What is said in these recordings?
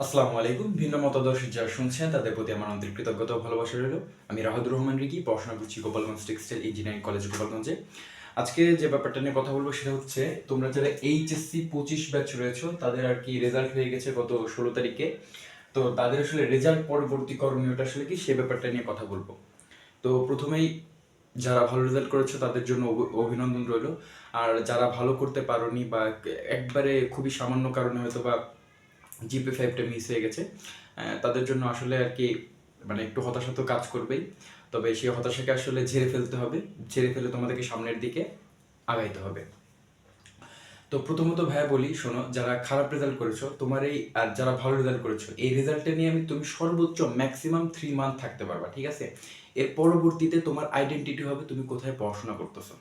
আসসালামু আলাইকুম। ভিন্ন মতাদর্শের যারা শুনছেন তাদের প্রতি আমার আন্তরিক কৃতজ্ঞতা ও ভালোবাসা রইল। আমি রাহাদুর রহমান রিকি, পড়াশোনা করছি গোপালগঞ্জ টেক্সটাইল ইঞ্জিনিয়ারিং কলেজ গোপালগঞ্জে। আজকে যে ব্যাপারটা নিয়ে কথা বলবো সেটা হচ্ছে, তোমরা যারা এইচএসসি 25 ব্যাচ রয়েছো তাদের আর কি রেজাল্ট হয়ে গেছে গত 16 তারিখে। তো তাদের আসলে রেজাল্ট পরবর্তী করণীয়টা আসলে কি, সে ব্যাপারটা নিয়ে কথা বলবো। তো প্রথমেই যারা ভালো রেজাল্ট করেছো তাদের জন্য অভিনন্দন রইল। আর যারা ভালো করতে পারোনি বা একবারে খুবই সামান্য কারণে হয়তো বা জিপি 5টা মিস হয়ে গেছে, তাদের জন্য আসলে আর কি মানে একটু হতাশা তো কাজ করবেই। তবে সেই হতাশাকে আসলে ঝেড়ে ফেলতে হবে, ঝেড়ে ফেলে তোমাদেরকে সামনের দিকে আগাইতে হবে। তো প্রথমত ভাইয়া বলি, শোনো, যারা খারাপ রেজাল্ট করেছো তোমার এই, আর যারা ভালো রেজাল্ট করেছো এই রেজাল্টটা নিয়ে তুমি সর্বোচ্চ ম্যাক্সিমাম 3 মান্থ থাকতে পারবা, ঠিক আছে? এর পরবর্তীতে তোমার আইডেন্টিটি হবে তুমি কোথায় পড়াশোনা করতেছো,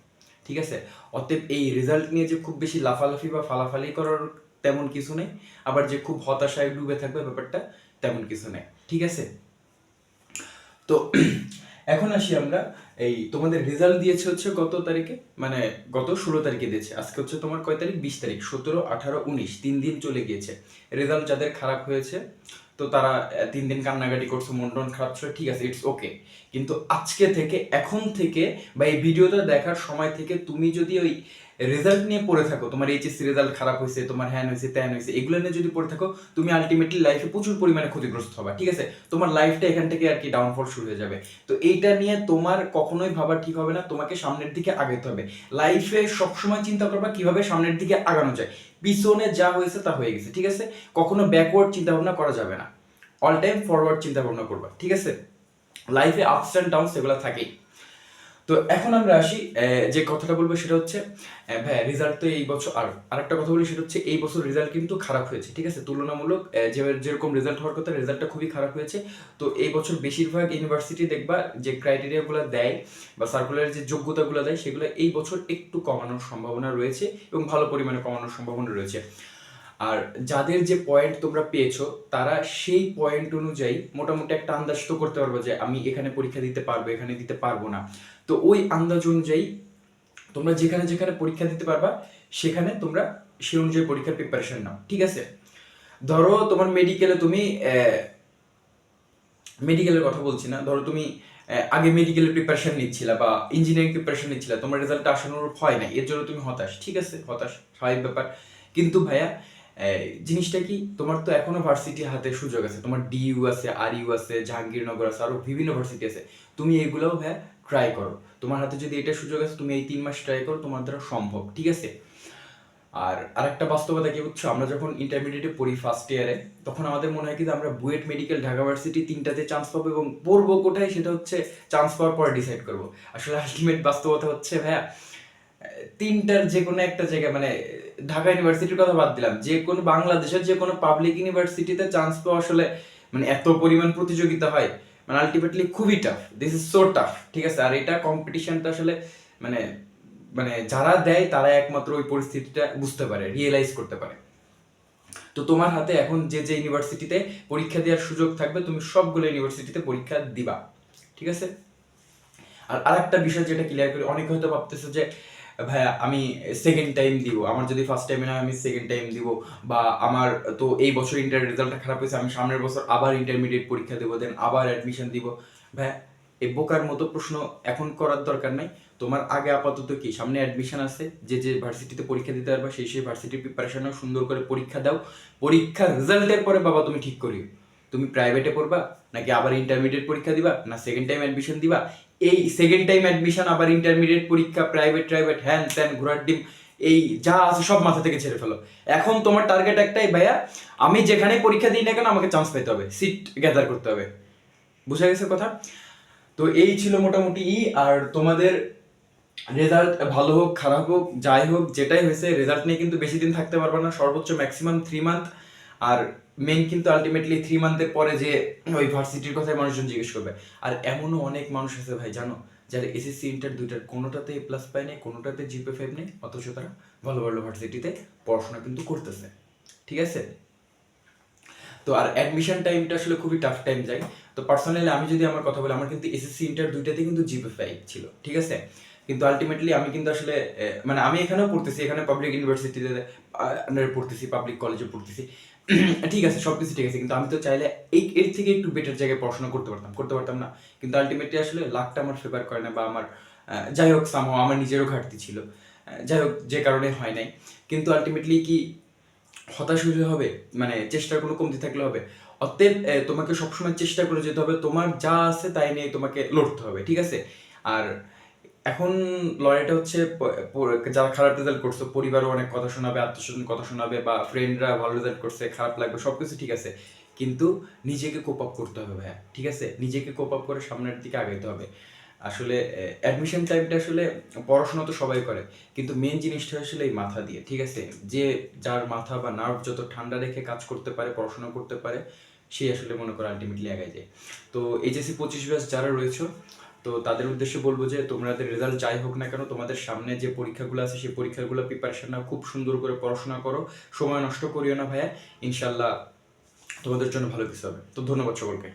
ঠিক আছে? অতএব এই রেজাল্ট নিয়ে যে খুব বেশি লাফালাফি বা ফালাফালি করার তেমন কিছু নেই, আবার যে খুব হতাশায় ডুবে থাকবে ব্যাপারটা তেমন কিছু নেই, ঠিক আছে? তো এখন আসি আমরা, এই তোমাদের রেজাল্ট দিয়েছে হচ্ছে গত তারিখে, মানে গত 16 তারিখে দিয়েছে। আজকে হচ্ছে তোমার কয় তারিখ? 20 তারিখ। 17, 18, 19 3 দিন চলে গিয়েছে। রেজাল্ট যাদের খারাপ হয়েছে তো তারা 3 দিন কান্নাকাটি করছে, মন টন খারাপ ছিল, ঠিক আছে, ইটস ওকে। কিন্তু আজকে থেকে, এখন থেকে বা এই ভিডিওটা দেখার সময় থেকে তুমি যদি ওই রেজাল্ট নিয়ে পড়ে থাকো, তোমার এইচএসসি রেজাল্ট খারাপ হয়েছে, তোমার হ্যান হয়েছে ত্যান হয়েছে, এগুলো নিয়ে যদি পড়ে থাকো, তুমি আলটিমেটলি লাইফে প্রচুর পরিমাণে ক্ষতিগ্রস্ত হবে, ঠিক আছে? তোমার লাইফটা এখান থেকে আর কি ডাউনফল শুরু হয়ে যাবে। তো এইটা নিয়ে তোমার কখনোই ভাবা ঠিক হবে না, তোমাকে সামনের দিকে আগাতে হবে। লাইফে সবসময় চিন্তা করবা কিভাবে সামনের দিকে আগানো যায়। পিছনে যা হয়েছে তা হয়ে গেছে, ঠিক আছে? কখনো ব্যাকওয়ার্ড চিন্তা ভাবনা করা যাবে না, অল টাইম ফরওয়ার্ড চিন্তা ভাবনা করবা, ঠিক আছে? লাইফে আপস অ্যান্ড ডাউনস এগুলো থাকেই। তো এখন আমরা আসি, যে কথাটা বলবো সেটা হচ্ছে, ভাই রেজাল্ট তো এই বছর, আর আরেকটা কথা বলি সেটা হচ্ছে, এই বছর রেজাল্ট কিন্তু খারাপ হয়েছে, ঠিক আছে? তুলনামূলক যেরকম রেজাল্ট হওয়ার কথা, রেজাল্টটা খুবই খারাপ হয়েছে। তো এই বছর বেশিরভাগ ইউনিভার্সিটি দেখবা যে ক্রাইটেরিয়াগুলো দেয় বা সার্কুলারের যে যোগ্যতাগুলো দেয় সেগুলো এই বছর একটু কমানোর সম্ভাবনা রয়েছে, এবং ভালো পরিমাণে কমানোর সম্ভাবনা রয়েছে। আর যাদের যে পয়েন্ট তোমরা পেয়েছো তারা সেই পয়েন্ট অনুযায়ী মোটামুটি একটা আন্দাজ তো করতে পারবো যে আমি এখানে পরীক্ষা দিতে পারবো, এখানে দিতে পারবো না। তো ওই আন্দাজ অনুযায়ী তোমরা যেখানে যেখানে পরীক্ষা দিতে পারবা সেখানে তোমরা সেই অনুযায়ী পরীক্ষার প্রিপারেশন নাও, ঠিক আছে? ধরো তোমার মেডিকেলে তুমি, মেডিকেলের কথা বলছি না, ধরো তুমি আগে মেডিকেলের প্রিপারেশন নিচ্ছিলা বা ইঞ্জিনিয়ারিং প্রিপারেশন নিচ্ছিলা, তোমার রেজাল্টটা আশানুরূপ হয় না, এর জন্য তুমি হতাশ, ঠিক আছে, হতাশ স্বাভাবিক ব্যাপার। কিন্তু ভাইয়া, জিনিসটা কি, তোমার তো এখনো ভার্সিটি হাতে সুযোগ আছে, তোমার ডিইউ আছে, আরইউ আছে, জাহাঙ্গীরনগর আছে, আরো বিভিন্ন ভার্সিটি আছে। তুমি এগুলোও ভাইয়া ট্রাই করো। তোমার হাতে যদি এটা সুযোগ আছে, তুমি এই 3 মাস ট্রাই করো, তোমার দ্বারা সম্ভব, ঠিক আছে? আর আরেকটা বাস্তবতা কি বুঝছো, আমরা যখন ইন্টারমিডিয়েটে পড়ি ফার্স্ট ইয়ারে, তখন আমাদের মনে হয় কি যে আমরা বুয়েট, মেডিকেল, ঢাকা ভার্সিটি তিনটাতে চান্স পাবো এবং পড়বো কোথায় সেটা হচ্ছে চান্স পাওয়ার পর ডিসাইড করবো। আসলে আলটিমেট বাস্তবতা হচ্ছে ভাইয়া, তিনটার যে কোনো একটা জায়গায়, মানে ঢাকা ইউনিভার্সিটির কথা বাদ দিলাম, যে কোনো বাংলাদেশের যে কোনো পাবলিক ইউনিভার্সিটিতে চান্স পাওয়া আসলে মানে এত পরিমাণ প্রতিযোগিতা হয়, মানে আলটিমেটলি খুবই tough, this is so tough, ঠিক আছে? আর এটা কম্পিটিশনটা আসলে মানে মানে যারা দেয় তারা একমাত্র ওই পরিস্থিতিটা বুঝতে পারে, রিয়েলাইজ করতে পারে। তো তোমার হাতে এখন যে যে ইউনিভার্সিটিতে পরীক্ষা দেওয়ার সুযোগ থাকবে, তুমি সবগুলো ইউনিভার্সিটিতে পরীক্ষা দিবা, ঠিক আছে? আর আরেকটা বিষয় যেটা ক্লিয়ার করি, অনেকে হয়তো ভাবতেছে যে ভাইয়া আমি সেকেন্ড টাইম দিব, আমার যদি ফার্স্ট টাইমে না আমি সেকেন্ড টাইম দিব, বা আমার তো এই বছর ইন্টার রেজাল্টটা খারাপ হয়েছে, আমি সামনের বছর আবার ইন্টারমিডিয়েট পরীক্ষা দেবো, দেন আবার অ্যাডমিশন দিব। ভাইয়া, এই বোকার মতো প্রশ্ন এখন করার দরকার নাই। তোমার আগে আপাতত কি সামনে অ্যাডমিশন আছে, যে যে ভার্সিটিতে পরীক্ষা দিতে পারবা সেই সেই ভার্সিটির প্রিপারেশন নাও, সুন্দর করে পরীক্ষা দাও। পরীক্ষার রেজাল্টের পরে বাবা তুমি ঠিক করিও তুমি প্রাইভেটে পড়বা, নাকি আবার ইন্টারমিডিয়েট পরীক্ষা দিবা, না সেকেন্ড টাইম অ্যাডমিশন দিবা। এই সেকেন্ড টাইম অ্যাডমিশন, আবার ইন্টারমিডিয়েট পরীক্ষা, প্রাইভেট প্রাইভেট হ্যান ত্যান ঘোড়ার ডিম, এই যা আছে সব মাথা থেকে ছেড়ে ফেলো। এখন তোমার টার্গেট একটাই, ভাইয়া আমি যেখানে পরীক্ষা দিই না কেন আমাকে চান্স পেতে হবে, সিট গ্যাদার করতে হবে। বুঝা গেছে কথা? তো এই ছিল মোটামুটি আর তোমাদের রেজাল্ট ভালো হোক খারাপ হোক যাই হোক, যেটাই হয়েছে, রেজাল্ট নিয়ে কিন্তু বেশি দিন থাকতে পারবে না, সর্বোচ্চ ম্যাক্সিমাম 3 মান্থ। আর মেইন কিন্তু আলটিমেটলি 3 মান্থের পরে যে ওই ভার্সিটির কথাই মানুষজন জিজ্ঞেস করবে। আর এমনও অনেক মানুষ আছে ভাই, জানো, যারা এসএসসি ইন্টার দুইটার কোনোটাতে প্লাস পায় নেই, কোনোটাতে জিপে 5 নেই, অথচ তারা ভালো ভালো ভার্সিটিতে পড়াশোনা কিন্তু করতেছে, ঠিক আছে? তো আর অ্যাডমিশন টাইমটা আসলে খুবই টাফ টাইম যায়। তো পার্সোনালি আমি যদি আমার কথা বলি, আমার কিন্তু এসএসসি ইন্টার দুইটাতে কিন্তু জিপে 5 ছিল, ঠিক আছে? কিন্তু আলটিমেটলি আমি কিন্তু আসলে মানে আমি এখানেও পড়তেছি, এখানে পাবলিক ইউনিভার্সিটিতে পড়তেছি, পাবলিক কলেজে পড়তেছি। ঠিক আছে, সব কিছু ঠিক আছে, কিন্তু আমি তো চাইলে এর থেকে একটু বেটার জায়গায় পড়াশোনা করতে পারতাম না? কিন্তু আলটিমেটলি আসলে লাকটা আমার ফেভার করে না, বা আমার যাই হোক সামহাও আমার নিজেরও ঘাটতি ছিল, যাই হোক যে কারণে হয় নাই। কিন্তু আলটিমেটলি কি হতাশ হলে হবে? মানে চেষ্টার কোনো কমতি থাকলে হবে? অতএব তোমাকে সবসময় চেষ্টা করে যেতে হবে, তোমার যা আছে তাই নিয়ে তোমাকে লড়তে হবে, ঠিক আছে? আর এখন লড়াইটা হচ্ছে যারা খারাপ রেজাল্ট করছো, পরিবারও অনেক কথা শোনাবে, আত্মীয়স্বজন কথা শোনাবে, বা ফ্রেন্ডরা ভালো রেজাল্ট করছে, খারাপ লাগবে, সবকিছু ঠিক আছে, কিন্তু নিজেকে কোপ আপ করতে হবে ভাইয়া, ঠিক আছে? নিজেকে কোপ আপ করে সামনের দিকে আগাইতে হবে। আসলে অ্যাডমিশন টাইমটা আসলে পড়াশোনা তো সবাই করে, কিন্তু মেন জিনিসটা আসলে এই মাথা দিয়ে, ঠিক আছে? যে যার মাথা বা নার্ভ যত ঠান্ডা রেখে কাজ করতে পারে, পড়াশোনা করতে পারে, সে আসলে মনে করে আলটিমেটলি আগায় যায়। তো এইচএসসি 25 ব্যাচ যারা রয়েছে, তো তাদের উদ্দেশ্যে বলবো যে তোমাদের রেজাল্ট যাই হোক না কেন, তোমাদের সামনে যে পরীক্ষাগুলো আছে সেই পরীক্ষাগুলো প্রিপারেশন নাও, খুব সুন্দর করে পড়াশোনা করো, সময় নষ্ট করিও না ভাইয়া। ইনশাল্লাহ তোমাদের জন্য ভালো কিছু হবে। তো ধন্যবাদ সকলকে।